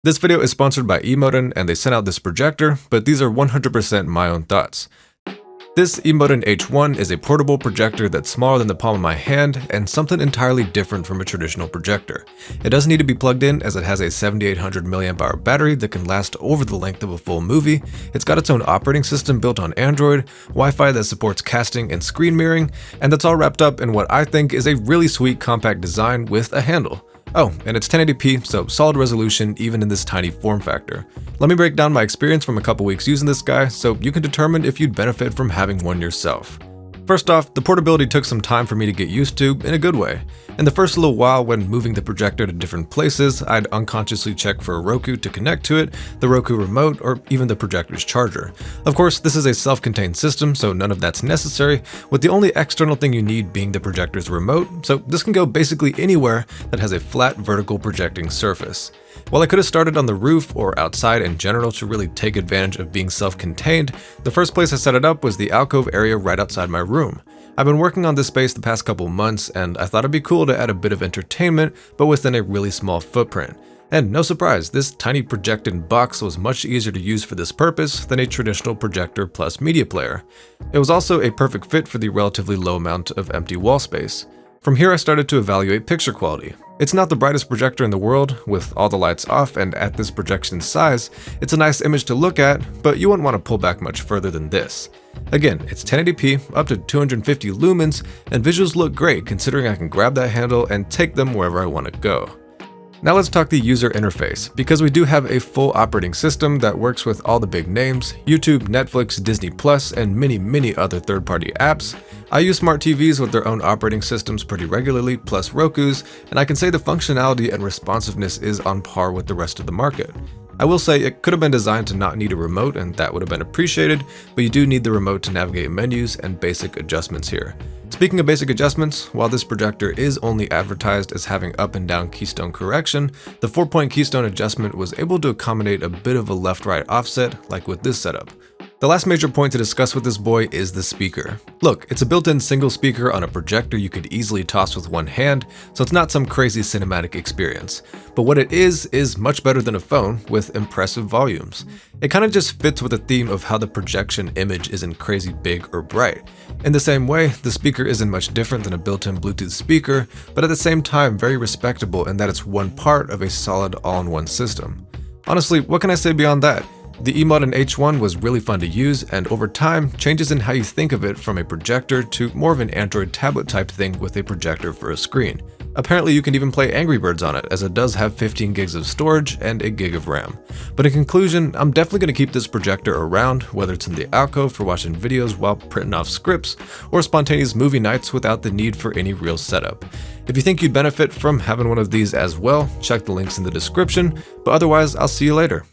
This video is sponsored by Emotn and they sent out this projector, but these are 100% my own thoughts. This Emotn H1 is a portable projector that's smaller than the palm of my hand and something entirely different from a traditional projector. It doesn't need to be plugged in as it has a 7800 mAh battery that can last over the length of a full movie. It's got its own operating system built on Android, Wi-Fi that supports casting and screen mirroring, and that's all wrapped up in what I think is a really sweet compact design with a handle. Oh, and it's 1080p, so solid resolution even in this tiny form factor. Let me break down my experience from a couple weeks using this guy so you can determine if you'd benefit from having one yourself. First off, the portability took some time for me to get used to in a good way. In the first little while when moving the projector to different places, I'd unconsciously check for a Roku to connect to it, the Roku remote, or even the projector's charger. Of course, this is a self-contained system, so none of that's necessary, with the only external thing you need being the projector's remote, so this can go basically anywhere that has a flat vertical projecting surface. While I could have started on the roof or outside in general to really take advantage of being self-contained, the first place I set it up was the alcove area right outside my room. I've been working on this space the past couple months and I thought it'd be cool to add a bit of entertainment but within a really small footprint. And no surprise, this tiny projected box was much easier to use for this purpose than a traditional projector plus media player. It was also a perfect fit for the relatively low amount of empty wall space. From here I started to evaluate picture quality. It's not the brightest projector in the world, with all the lights off and at this projection size, it's a nice image to look at, but you wouldn't want to pull back much further than this. Again, it's 1080p, up to 250 lumens, and visuals look great considering I can grab that handle and take them wherever I want to go. Now let's talk the user interface, because we do have a full operating system that works with all the big names, YouTube, Netflix, Disney+, and many other third-party apps. I use smart TVs with their own operating systems pretty regularly, plus Rokus, and I can say the functionality and responsiveness is on par with the rest of the market. I will say it could have been designed to not need a remote and that would have been appreciated, but you do need the remote to navigate menus and basic adjustments here. Speaking of basic adjustments, while this projector is only advertised as having up and down Keystone Correction, the 4-point Keystone adjustment was able to accommodate a bit of a left-right offset like with this setup. The last major point to discuss with this boy is the speaker. Look, it's a built-in single speaker on a projector you could easily toss with one hand, so it's not some crazy cinematic experience. But what it is much better than a phone with impressive volumes. It kind of just fits with the theme of how the projection image isn't crazy big or bright. In the same way, the speaker isn't much different than a built-in Bluetooth speaker, but at the same time very respectable in that it's one part of a solid all-in-one system. Honestly, what can I say beyond that? The Emotn H1 was really fun to use, and over time, changes in how you think of it from a projector to more of an Android tablet type thing with a projector for a screen. Apparently you can even play Angry Birds on it, as it does have 15 gigs of storage and a gig of RAM. But in conclusion, I'm definitely going to keep this projector around, whether it's in the alcove for watching videos while printing off scripts, or spontaneous movie nights without the need for any real setup. If you think you'd benefit from having one of these as well, check the links in the description, but otherwise I'll see you later.